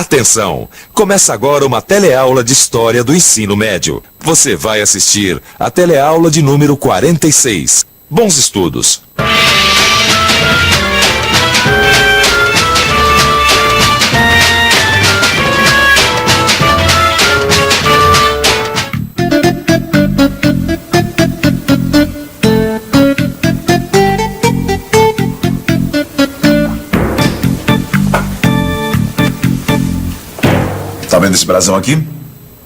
Atenção! Começa agora uma teleaula de História do Ensino Médio. Você vai assistir a teleaula de número 46. Bons estudos! Tá vendo esse brasão aqui?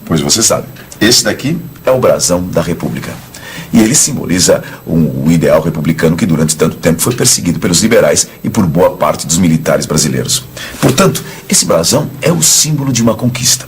Pois você sabe. Esse daqui é o brasão da República. E ele simboliza o ideal republicano que durante tanto tempo foi perseguido pelos liberais e por boa parte dos militares brasileiros. Portanto, esse brasão é o símbolo de uma conquista.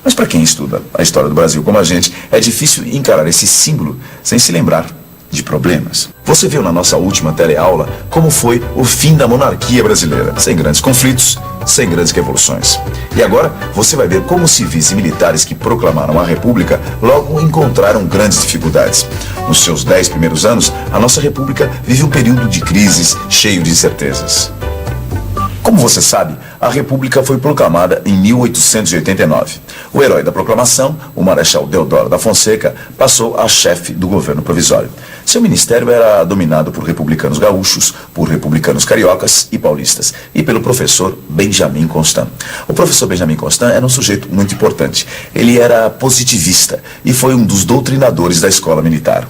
Mas para quem estuda a história do Brasil como a gente, é difícil encarar esse símbolo sem se lembrar de problemas. Você viu na nossa última teleaula como foi o fim da monarquia brasileira, sem grandes conflitos, sem grandes revoluções. E agora você vai ver como civis e militares que proclamaram a República logo encontraram grandes dificuldades. Nos seus 10 primeiros anos, a nossa República vive um período de crises cheio de incertezas. Como você sabe, a República foi proclamada em 1889. O herói da proclamação, o Marechal Deodoro da Fonseca, passou a chefe do governo provisório. Seu ministério era dominado por republicanos gaúchos, por republicanos cariocas e paulistas, e pelo professor Benjamin Constant. O professor Benjamin Constant era um sujeito muito importante. Ele era positivista e foi um dos doutrinadores da escola militar.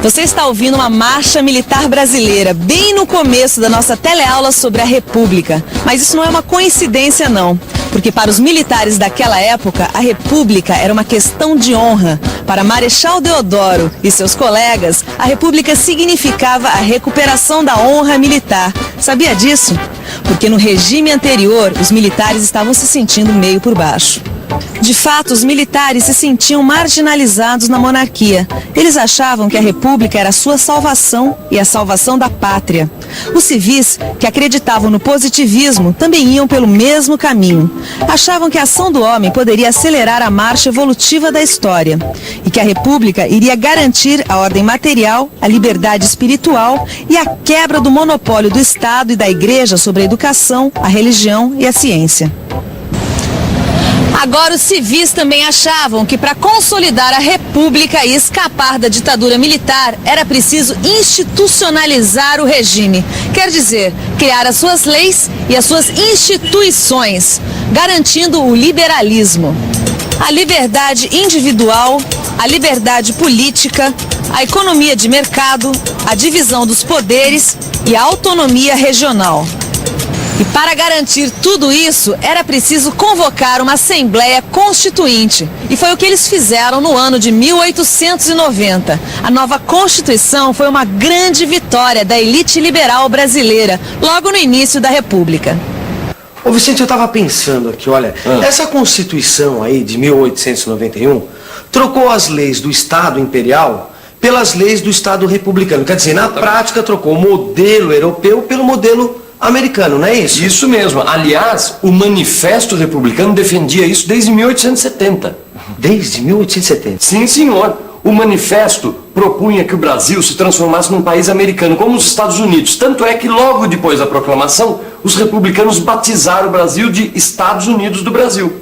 Você está ouvindo uma marcha militar brasileira, bem no começo da nossa teleaula sobre a República. Mas isso não é uma coincidência, não. Porque para os militares daquela época, a República era uma questão de honra. Para Marechal Deodoro e seus colegas, a República significava a recuperação da honra militar. Sabia disso? Porque no regime anterior, os militares estavam se sentindo meio por baixo. De fato, os militares se sentiam marginalizados na monarquia. Eles achavam que a República era a sua salvação e a salvação da pátria. Os civis, que acreditavam no positivismo, também iam pelo mesmo caminho. Achavam que a ação do homem poderia acelerar a marcha evolutiva da história e que a República iria garantir a ordem material, a liberdade espiritual e a quebra do monopólio do Estado e da Igreja sobre a educação, a religião e a ciência. Agora, os civis também achavam que para consolidar a República e escapar da ditadura militar, era preciso institucionalizar o regime. Quer dizer, criar as suas leis e as suas instituições, garantindo o liberalismo. A liberdade individual, a liberdade política, a economia de mercado, a divisão dos poderes e a autonomia regional. E para garantir tudo isso, era preciso convocar uma Assembleia Constituinte. E foi o que eles fizeram no ano de 1890. A nova Constituição foi uma grande vitória da elite liberal brasileira, logo no início da República. Ô Vicente, eu estava pensando aqui, olha, essa Constituição aí de 1891 trocou as leis do Estado Imperial pelas leis do Estado Republicano. Quer dizer, na prática trocou o modelo europeu pelo modelo americano, não é isso? Isso mesmo. Aliás, o Manifesto Republicano defendia isso desde 1870. Desde 1870? Sim, senhor. O manifesto propunha que o Brasil se transformasse num país americano, como os Estados Unidos. Tanto é que logo depois da proclamação, os republicanos batizaram o Brasil de Estados Unidos do Brasil.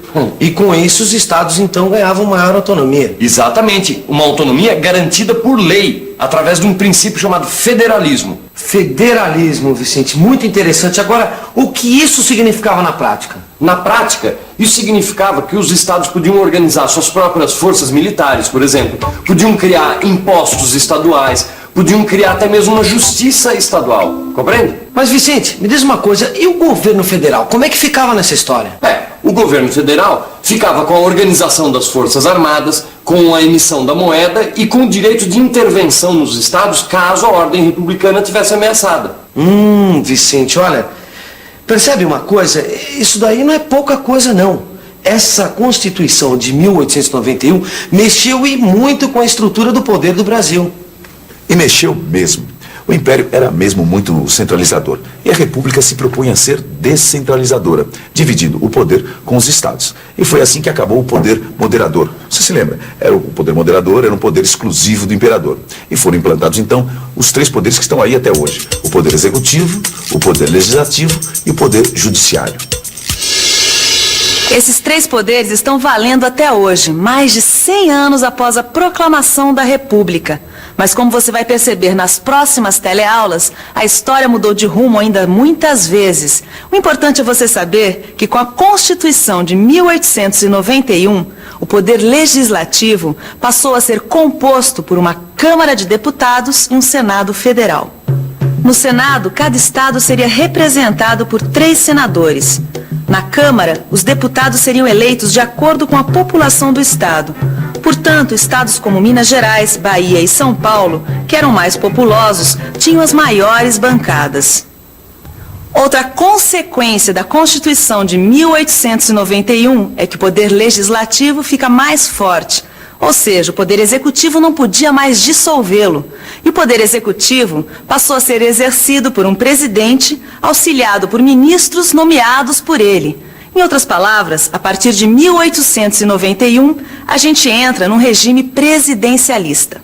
E com isso os estados então ganhavam maior autonomia. Exatamente. Uma autonomia garantida por lei, através de um princípio chamado federalismo. Federalismo, Vicente, muito interessante. Agora, o que isso significava na prática? Na prática, isso significava que os estados podiam organizar suas próprias forças militares, por exemplo, podiam criar impostos estaduais, podiam criar até mesmo uma justiça estadual, compreende? Mas Vicente, me diz uma coisa, e o governo federal, como é que ficava nessa história? O governo federal ficava com a organização das forças armadas, com a emissão da moeda e com o direito de intervenção nos estados caso a ordem republicana tivesse ameaçada. Vicente, olha, percebe uma coisa? Isso daí não é pouca coisa não. Essa Constituição de 1891 mexeu e muito com a estrutura do poder do Brasil. E mexeu mesmo. O Império era mesmo muito centralizador e a República se propunha a ser descentralizadora, dividindo o poder com os estados. E foi assim que acabou o poder moderador. Você se lembra? O poder moderador era um poder exclusivo do imperador. E foram implantados então os 3 poderes que estão aí até hoje: o poder executivo, o poder legislativo e o poder judiciário. Esses 3 poderes estão valendo até hoje, mais de 100 anos após a proclamação da República. Mas como você vai perceber nas próximas teleaulas, a história mudou de rumo ainda muitas vezes. O importante é você saber que com a Constituição de 1891, o poder legislativo passou a ser composto por uma Câmara de Deputados e um Senado Federal. No Senado, cada estado seria representado por 3 senadores. Na Câmara, os deputados seriam eleitos de acordo com a população do estado. Portanto, estados como Minas Gerais, Bahia e São Paulo, que eram mais populosos, tinham as maiores bancadas. Outra consequência da Constituição de 1891 é que o poder legislativo fica mais forte. Ou seja, o poder executivo não podia mais dissolvê-lo. E o poder executivo passou a ser exercido por um presidente, auxiliado por ministros nomeados por ele. Em outras palavras, a partir de 1891, a gente entra num regime presidencialista.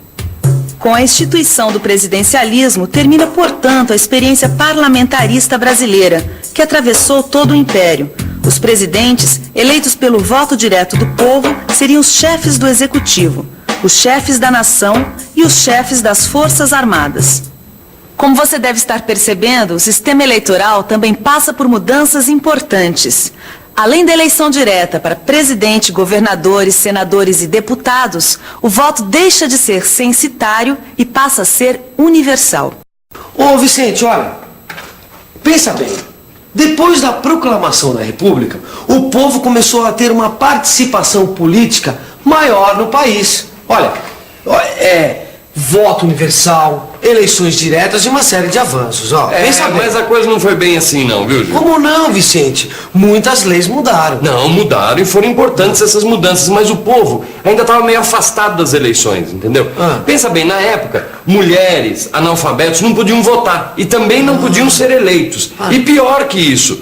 Com a instituição do presidencialismo, termina, portanto, a experiência parlamentarista brasileira, que atravessou todo o Império. Os presidentes, eleitos pelo voto direto do povo, seriam os chefes do executivo, os chefes da nação e os chefes das Forças Armadas. Como você deve estar percebendo, o sistema eleitoral também passa por mudanças importantes. Além da eleição direta para presidente, governadores, senadores e deputados, o voto deixa de ser censitário e passa a ser universal. Ô Vicente, olha, pensa bem. Depois da proclamação da República, o povo começou a ter uma participação política maior no país. Olha, voto universal, eleições diretas e uma série de avanços. Ó, pensa bem. Mas a coisa não foi bem assim não, viu, Gil? Como não, Vicente? Muitas leis mudaram. Não, mudaram e foram importantes essas mudanças, mas o povo ainda estava meio afastado das eleições, entendeu? Pensa bem, na época, mulheres, analfabetos não podiam votar e também não podiam ser eleitos. E pior que isso,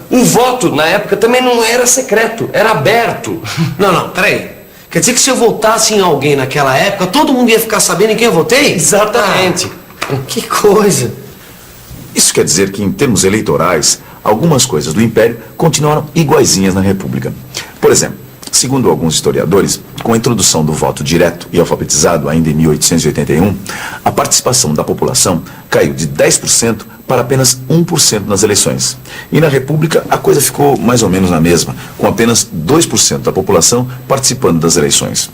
o voto na época também não era secreto, era aberto. Não, peraí. Quer dizer que se eu votasse em alguém naquela época, todo mundo ia ficar sabendo em quem eu votei? Exatamente. Que coisa. Isso quer dizer que, em termos eleitorais, algumas coisas do Império continuaram iguaizinhas na República. Por exemplo, segundo alguns historiadores, com a introdução do voto direto e alfabetizado ainda em 1881, a participação da população caiu de 10% para apenas 1% nas eleições. E na República a coisa ficou mais ou menos na mesma, com apenas 2% da população participando das eleições.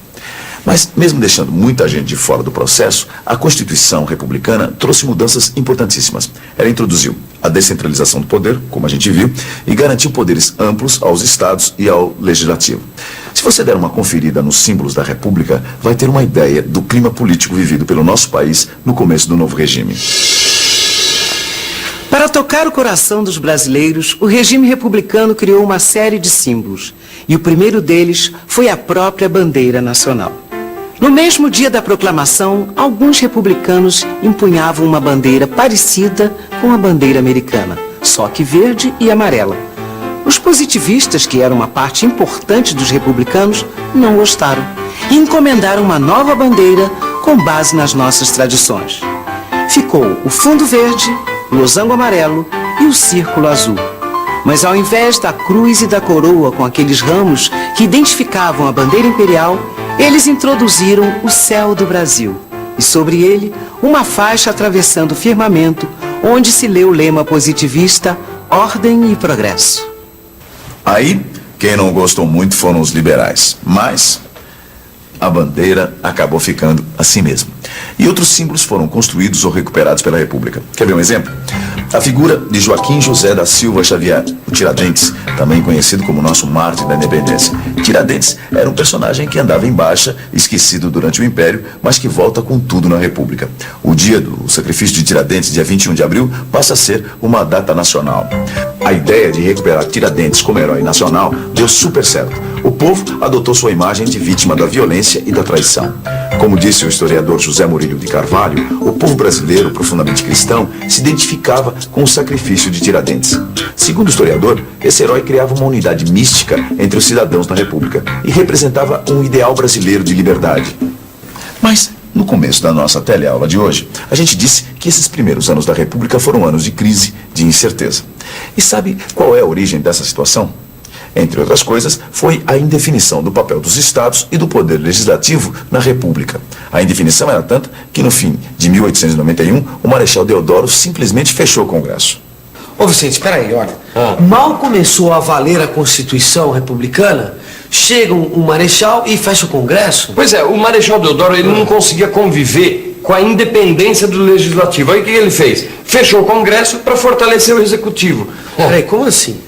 Mas, mesmo deixando muita gente de fora do processo, a Constituição republicana trouxe mudanças importantíssimas. Ela introduziu a descentralização do poder, como a gente viu, e garantiu poderes amplos aos estados e ao legislativo. Se você der uma conferida nos símbolos da República, vai ter uma ideia do clima político vivido pelo nosso país no começo do novo regime. Para tocar o coração dos brasileiros, o regime republicano criou uma série de símbolos. E o primeiro deles foi a própria bandeira nacional. No mesmo dia da proclamação, alguns republicanos empunhavam uma bandeira parecida com a bandeira americana, só que verde e amarela. Os positivistas, que eram uma parte importante dos republicanos, não gostaram e encomendaram uma nova bandeira com base nas nossas tradições. Ficou o fundo verde, o losango amarelo e o círculo azul. Mas ao invés da cruz e da coroa com aqueles ramos que identificavam a bandeira imperial, eles introduziram o céu do Brasil. E sobre ele, uma faixa atravessando o firmamento, onde se lê o lema positivista, ordem e progresso. Aí, quem não gostou muito foram os liberais, mas a bandeira acabou ficando assim mesmo. E outros símbolos foram construídos ou recuperados pela República. Quer ver um exemplo? A figura de Joaquim José da Silva Xavier, o Tiradentes, também conhecido como nosso mártir da independência. Tiradentes era um personagem que andava em baixa, esquecido durante o Império, mas que volta com tudo na República. O dia do sacrifício de Tiradentes, dia 21 de abril, passa a ser uma data nacional. A ideia de recuperar Tiradentes como herói nacional deu super certo. O povo adotou sua imagem de vítima da violência e da traição. Como disse o historiador José Murilo de Carvalho, o povo brasileiro, profundamente cristão, se identificava com o sacrifício de Tiradentes. Segundo o historiador, esse herói criava uma unidade mística entre os cidadãos da República e representava um ideal brasileiro de liberdade. Mas, no começo da nossa teleaula de hoje, a gente disse que esses primeiros anos da República foram anos de crise, de incerteza. E sabe qual é a origem dessa situação? Entre outras coisas, foi a indefinição do papel dos estados e do poder legislativo na República. A indefinição era tanta que, no fim de 1891, o Marechal Deodoro simplesmente fechou o Congresso. Ô Vicente, espera aí, olha. Mal começou a valer a Constituição republicana, chega um marechal e fecha o Congresso? Pois é, o Marechal Deodoro ele não conseguia conviver com a independência do Legislativo. Aí o que ele fez? Fechou o Congresso para fortalecer o Executivo. Peraí, como assim?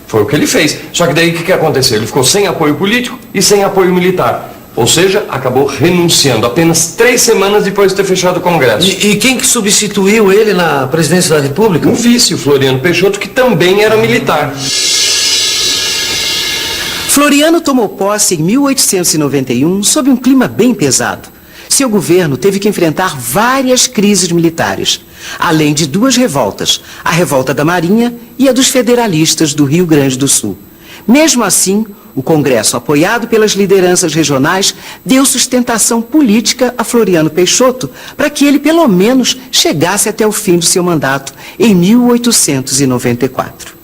Foi o que ele fez. Só que daí o que aconteceu? Ele ficou sem apoio político e sem apoio militar. Ou seja, acabou renunciando apenas 3 semanas depois de ter fechado o Congresso. E quem que substituiu ele na presidência da República? O vice, o Floriano Peixoto, que também era militar. Floriano tomou posse em 1891 sob um clima bem pesado. Seu governo teve que enfrentar várias crises militares, além de 2 revoltas, a revolta da Marinha e a dos federalistas do Rio Grande do Sul. Mesmo assim, o Congresso, apoiado pelas lideranças regionais, deu sustentação política a Floriano Peixoto para que ele, pelo menos, chegasse até o fim do seu mandato em 1894.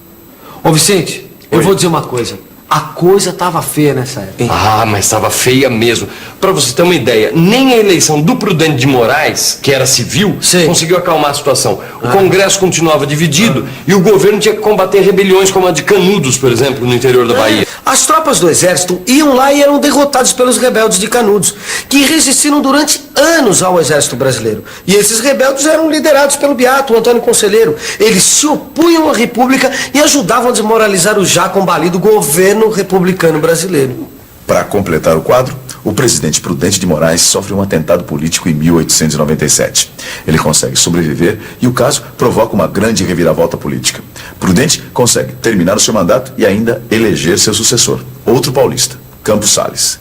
Ô Vicente, eu vou dizer uma coisa. A coisa estava feia nessa época, hein? Ah, mas estava feia mesmo. Para você ter uma ideia, nem a eleição do Prudente de Moraes, que era civil, conseguiu acalmar a situação. O Congresso continuava dividido e o governo tinha que combater rebeliões como a de Canudos, por exemplo, no interior da Bahia. As tropas do exército iam lá e eram derrotados pelos rebeldes de Canudos, que resistiram durante anos ao exército brasileiro. E esses rebeldes eram liderados pelo Beato, o Antônio Conselheiro. Eles se opunham à República e ajudavam a desmoralizar o já combalido governo republicano brasileiro. Para completar o quadro, o presidente Prudente de Moraes sofre um atentado político em 1897. Ele consegue sobreviver e o caso provoca uma grande reviravolta política. Prudente consegue terminar o seu mandato e ainda eleger seu sucessor, outro paulista, Campos Salles.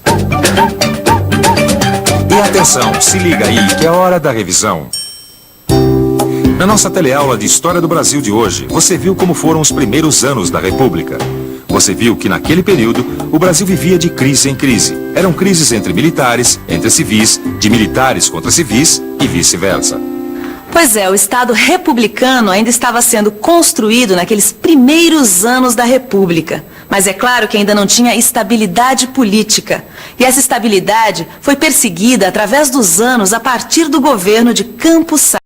E atenção, se liga aí que é hora da revisão. Na nossa teleaula de História do Brasil de hoje, você viu como foram os primeiros anos da República. Você viu que naquele período, o Brasil vivia de crise em crise. Eram crises entre militares, entre civis, de militares contra civis e vice-versa. Pois é, o Estado republicano ainda estava sendo construído naqueles primeiros anos da República. Mas é claro que ainda não tinha estabilidade política. E essa estabilidade foi perseguida através dos anos a partir do governo de Campos Salles.